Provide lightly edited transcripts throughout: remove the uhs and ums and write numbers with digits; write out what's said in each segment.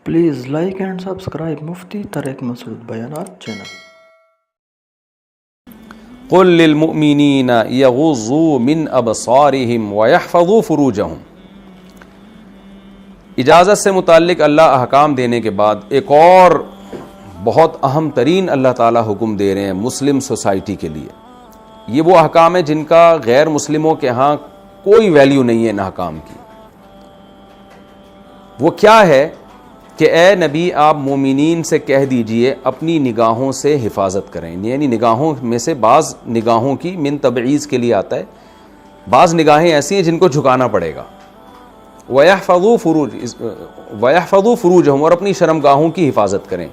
Please like and subscribe Mufti Tariq Masood Bayanat channel. قل للمؤمنین یغضوا من ابصارہم ویحفظوا فروجہم. اجازت سے متعلق اللہ احکام دینے کے بعد ایک اور بہت اہم ترین اللہ تعالیٰ حکم دے رہے ہیں مسلم سوسائٹی کے لیے. یہ وہ احکام ہے جن کا غیر مسلموں کے ہاں کوئی ویلیو نہیں ہے ان احکام کی. وہ کیا ہے کہ اے نبی آپ مومنین سے کہہ دیجئے اپنی نگاہوں سے حفاظت کریں. یعنی نگاہوں میں سے بعض نگاہوں کی من تبعیض کے لیے آتا ہے، بعض نگاہیں ایسی ہیں جن کو جھکانا پڑے گا. وَيَحْفَظُوا فُرُوجَهُمْ، اور اپنی شرمگاہوں کی حفاظت کریں.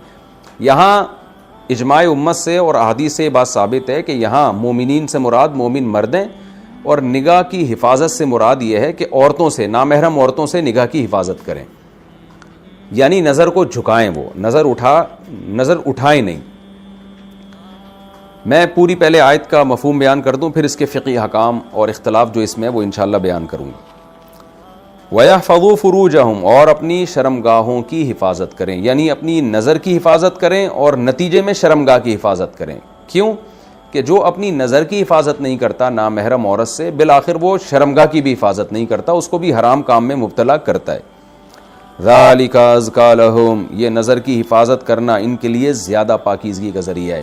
یہاں اجماع امت سے اور احادیث سے بات ثابت ہے کہ یہاں مومنین سے مراد مومن مرد ہیں، اور نگاہ کی حفاظت سے مراد یہ ہے کہ عورتوں سے، نامحرم عورتوں سے نگاہ کی حفاظت کریں. یعنی نظر کو جھکائیں، وہ نظر اٹھائیں نہیں. میں پوری پہلے آیت کا مفہوم بیان کر دوں، پھر اس کے فقہی احکام اور اختلاف جو اس میں ہے وہ انشاءاللہ بیان کروں گا. وَيَحْفَظُوا فُرُوجَهُمْ، اور اپنی شرمگاہوں کی حفاظت کریں، یعنی اپنی نظر کی حفاظت کریں اور نتیجے میں شرمگاہ کی حفاظت کریں. کیوں کہ جو اپنی نظر کی حفاظت نہیں کرتا نامحرم عورت سے، بالآخر وہ شرمگاہ کی بھی حفاظت نہیں کرتا، اس کو بھی حرام کام میں مبتلا کرتا ہے. ذَلِكَ أَزْكَىٰ لَهُمْ، یہ نظر کی حفاظت کرنا ان کے لیے زیادہ پاکیزگی کا ذریعہ ہے.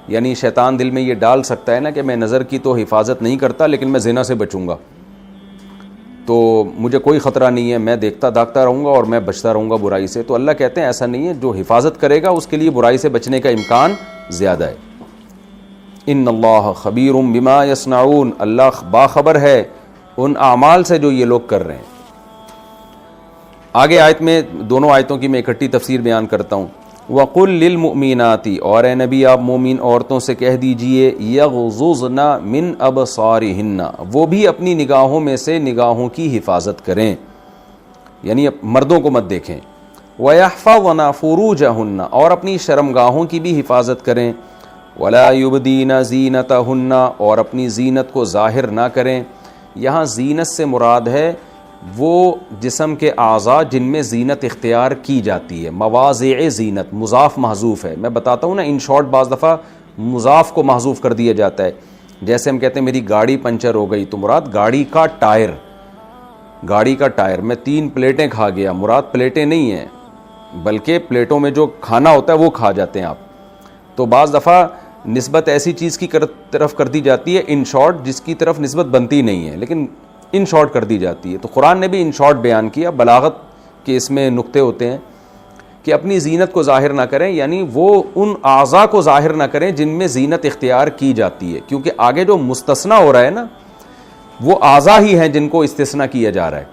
یعنی شیطان دل میں یہ ڈال سکتا ہے نا کہ میں نظر کی تو حفاظت نہیں کرتا لیکن میں زنا سے بچوں گا، تو مجھے کوئی خطرہ نہیں ہے، میں دیکھتا داکھتا رہوں گا اور میں بچتا رہوں گا برائی سے. تو اللہ کہتے ہیں ایسا نہیں ہے، جو حفاظت کرے گا اس کے لیے برائی سے بچنے کا امکان زیادہ ہے. ان اللہ خبیر بما یصنعون، اللہ باخبر ہے ان اعمال سے جو یہ لوگ کر رہے ہیں. آگے آیت میں دونوں آیتوں کی میں اکٹھی تفسیر بیان کرتا ہوں. وَقُلْ لِلْمُؤْمِنَاتِ، اور اے نبی آپ مومن عورتوں سے کہہ دیجئے یغضضن من ابصارہن، وہ بھی اپنی نگاہوں میں سے نگاہوں کی حفاظت کریں، یعنی مردوں کو مت دیکھیں. وَيَحْفَظْنَ فُرُوجَهُنَّ، اور اپنی شرمگاہوں کی بھی حفاظت کریں. وَلَا يُبْدِينَ زِينَتَهُنَّ، اور اپنی زینت کو ظاہر نہ کریں. یہاں زینت سے مراد ہے وہ جسم کے اعضاء جن میں زینت اختیار کی جاتی ہے. مواضع زینت، مضاف محذوف ہے. میں بتاتا ہوں نا، ان شارٹ بعض دفعہ مضاف کو محذوف کر دیا جاتا ہے. جیسے ہم کہتے ہیں میری گاڑی پنچر ہو گئی، تو مراد گاڑی کا ٹائر. گاڑی کا ٹائر. میں 3 پلیٹیں کھا گیا، مراد پلیٹیں نہیں ہیں بلکہ پلیٹوں میں جو کھانا ہوتا ہے وہ کھا جاتے ہیں آپ. تو بعض دفعہ نسبت ایسی چیز کی طرف کر دی جاتی ہے ان شارٹ جس کی طرف نسبت بنتی نہیں ہے، لیکن ان شارٹ کر دی جاتی ہے. تو قرآن نے بھی ان شارٹ بیان کیا. بلاغت کے اس میں نقطے ہوتے ہیں کہ اپنی زینت کو ظاہر نہ کریں، یعنی وہ ان اعضاء کو ظاہر نہ کریں جن میں زینت اختیار کی جاتی ہے، کیونکہ آگے جو مستثنی ہو رہا ہے نا وہ اعضاء ہی ہیں جن کو استثناء کیا جا رہا ہے.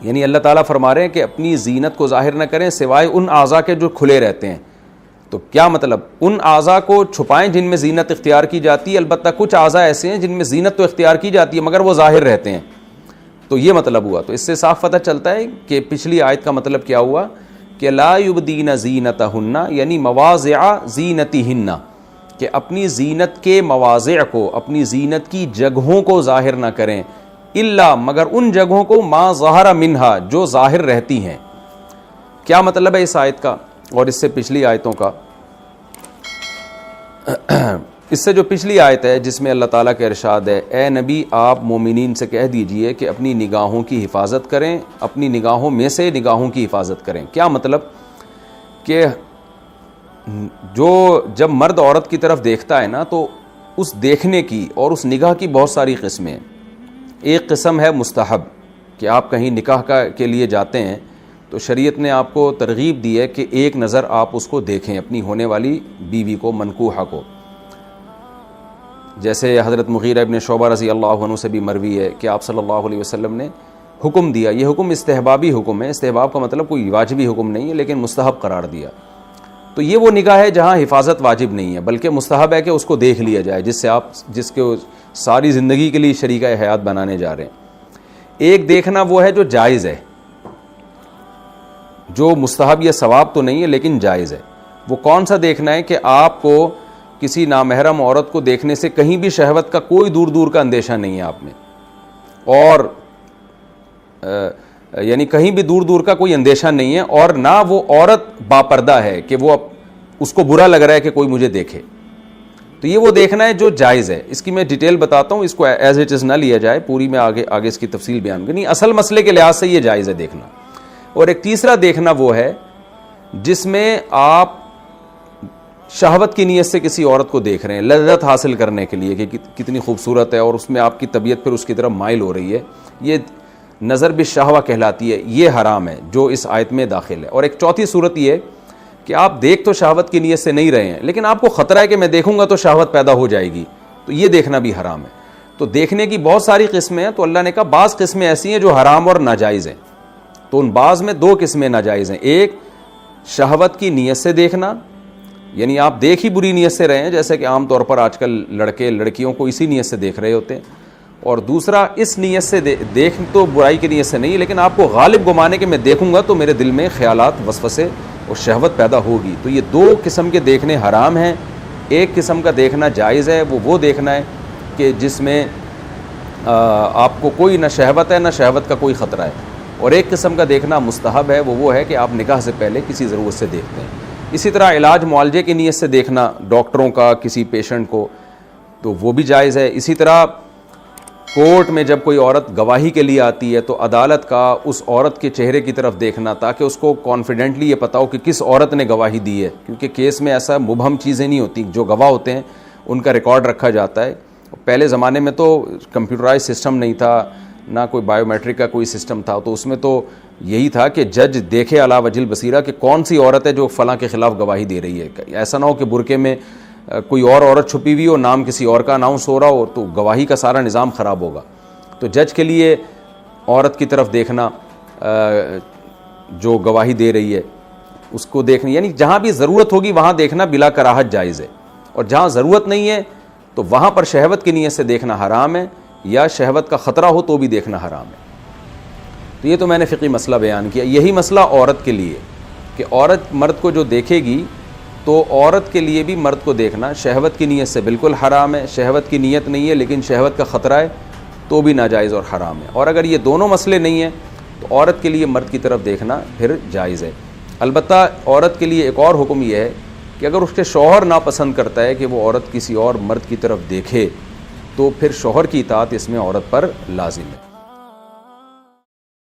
یعنی اللہ تعالیٰ فرما رہے ہیں کہ اپنی زینت کو ظاہر نہ کریں سوائے ان اعضاء کے جو کھلے رہتے ہیں. تو کیا مطلب؟ ان اعضاء کو چھپائیں جن میں زینت اختیار کی جاتی ہے. البتہ کچھ اعضاء ایسے ہیں جن میں زینت تو اختیار کی جاتی ہے مگر وہ ظاہر رہتے ہیں. تو یہ مطلب ہوا. تو اس سے صاف پتہ چلتا ہے کہ پچھلی آیت کا مطلب کیا ہوا کہ لا یبدین زینتہن، یعنی مواضع زینتہن، کہ اپنی زینت کے مواضع کو، اپنی زینت کی جگہوں کو ظاہر نہ کریں. الا، مگر ان جگہوں کو ما ظہر منہا، جو ظاہر رہتی ہیں. کیا مطلب ہے اس آیت کا اور اس سے پچھلی آیتوں کا؟ اس سے جو پچھلی آیت ہے جس میں اللہ تعالیٰ کا ارشاد ہے اے نبی آپ مومنین سے کہہ دیجئے کہ اپنی نگاہوں کی حفاظت کریں، اپنی نگاہوں میں سے نگاہوں کی حفاظت کریں. کیا مطلب؟ کہ جو جب مرد عورت کی طرف دیکھتا ہے نا تو اس دیکھنے کی اور اس نگاہ کی بہت ساری قسمیں ہیں. ایک قسم ہے مستحب، کہ آپ کہیں نکاح کے لیے جاتے ہیں تو شریعت نے آپ کو ترغیب دی ہے کہ ایک نظر آپ اس کو دیکھیں، اپنی ہونے والی بیوی کو، منکوحہ کو. جیسے حضرت مغیرہ ابن شعبہ رضی اللہ عنہ سے بھی مروی ہے کہ آپ صلی اللہ علیہ وسلم نے حکم دیا. یہ حکم استحبابی حکم ہے. استحباب کا مطلب کوئی واجبی حکم نہیں ہے لیکن مستحب قرار دیا. تو یہ وہ نگاہ ہے جہاں حفاظت واجب نہیں ہے بلکہ مستحب ہے کہ اس کو دیکھ لیا جائے جس کے ساری زندگی کے لیے شریکہ حیات بنانے جا رہے ہیں. ایک دیکھنا وہ ہے جو جائز ہے، جو مستحب یا ثواب تو نہیں ہے لیکن جائز ہے. وہ کون سا دیکھنا ہے کہ آپ کو کسی نامحرم عورت کو دیکھنے سے کہیں بھی شہوت کا کوئی دور کا اندیشہ نہیں ہے آپ میں، اور یعنی کہیں بھی دور دور کا کوئی اندیشہ نہیں ہے، اور نہ وہ عورت باپردہ ہے کہ وہ اس کو برا لگ رہا ہے کہ کوئی مجھے دیکھے. تو یہ وہ دیکھنا ہے جو جائز ہے. اس کی میں ڈیٹیل بتاتا ہوں، اس کو ایز اٹ از نہ لیا جائے، پوری میں آگے اس کی تفصیل بیان کرنی. اصل مسئلے کے لحاظ سے یہ جائز ہے دیکھنا. اور ایک تیسرا دیکھنا وہ ہے جس میں آپ شہوت کی نیت سے کسی عورت کو دیکھ رہے ہیں لذت حاصل کرنے کے لیے کہ کتنی خوبصورت ہے، اور اس میں آپ کی طبیعت پھر اس کی طرف مائل ہو رہی ہے. یہ نظر بالشہوہ کہلاتی ہے، یہ حرام ہے جو اس آیت میں داخل ہے. اور ایک چوتھی صورت یہ ہے کہ آپ دیکھ تو شہوت کی نیت سے نہیں رہے ہیں، لیکن آپ کو خطرہ ہے کہ میں دیکھوں گا تو شہوت پیدا ہو جائے گی، تو یہ دیکھنا بھی حرام ہے. تو دیکھنے کی بہت ساری قسمیں ہیں، تو اللہ نے کہا بعض قسمیں ایسی ہیں جو حرام اور ناجائز ہیں. تو ان بعض میں دو قسمیں ناجائز ہیں. ایک شہوت کی نیت سے دیکھنا، یعنی آپ دیکھ ہی بری نیت سے رہے ہیں، جیسے کہ عام طور پر آج کل لڑکے لڑکیوں کو اسی نیت سے دیکھ رہے ہوتے ہیں. اور دوسرا اس نیت سے دیکھ تو برائی کی نیت سے نہیں، لیکن آپ کو غالب گمانے کہ میں دیکھوں گا تو میرے دل میں خیالات وسوسے اور شہوت پیدا ہوگی. تو یہ دو قسم کے دیکھنے حرام ہیں. ایک قسم کا دیکھنا جائز ہے، وہ دیکھنا ہے کہ جس میں آپ کو کوئی نہ شہوت ہے نہ شہوت کا کوئی خطرہ ہے. اور ایک قسم کا دیکھنا مستحب ہے، وہ ہے کہ آپ نکاح سے پہلے کسی ضرورت سے دیکھتے ہیں. اسی طرح علاج معالجے کی نیت سے دیکھنا ڈاکٹروں کا کسی پیشنٹ کو، تو وہ بھی جائز ہے. اسی طرح کورٹ میں جب کوئی عورت گواہی کے لیے آتی ہے تو عدالت کا اس عورت کے چہرے کی طرف دیکھنا تاکہ اس کو کانفیڈنٹلی یہ پتا ہو کہ کس عورت نے گواہی دی ہے، کیونکہ کیس میں ایسا مبہم چیزیں نہیں ہوتی. جو گواہ ہوتے ہیں ان کا ریکارڈ رکھا جاتا ہے. پہلے زمانے میں تو کمپیوٹرائز سسٹم نہیں تھا، نہ کوئی بایو میٹرک کا کوئی سسٹم تھا، تو اس میں تو یہی تھا کہ جج دیکھے علی وجہ البصیرہ کہ کون سی عورت ہے جو فلاں کے خلاف گواہی دے رہی ہے. ایسا نہ ہو کہ برقعے میں کوئی اور عورت چھپی ہوئی ہو، نام کسی اور کا اناؤنس ہو رہا ہو، تو گواہی کا سارا نظام خراب ہوگا. تو جج کے لیے عورت کی طرف دیکھنا جو گواہی دے رہی ہے اس کو دیکھنا، یعنی جہاں بھی ضرورت ہوگی وہاں دیکھنا بلا کراہت جائز ہے. اور جہاں ضرورت نہیں ہے تو وہاں پر شہوت کی نیت سے دیکھنا حرام ہے، یا شہوت کا خطرہ ہو تو بھی دیکھنا حرام ہے. تو یہ تو میں نے فقہی مسئلہ بیان کیا. یہی مسئلہ عورت کے لیے کہ عورت مرد کو جو دیکھے گی تو عورت کے لیے بھی مرد کو دیکھنا شہوت کی نیت سے بالکل حرام ہے. شہوت کی نیت نہیں ہے لیکن شہوت کا خطرہ ہے تو بھی ناجائز اور حرام ہے. اور اگر یہ دونوں مسئلے نہیں ہیں تو عورت کے لیے مرد کی طرف دیکھنا پھر جائز ہے. البتہ عورت کے لیے ایک اور حکم یہ ہے کہ اگر اس کے شوہر ناپسند کرتا ہے کہ وہ عورت کسی اور مرد کی طرف دیکھے تو پھر شوہر کی اطاعت اس میں عورت پر لازم ہے.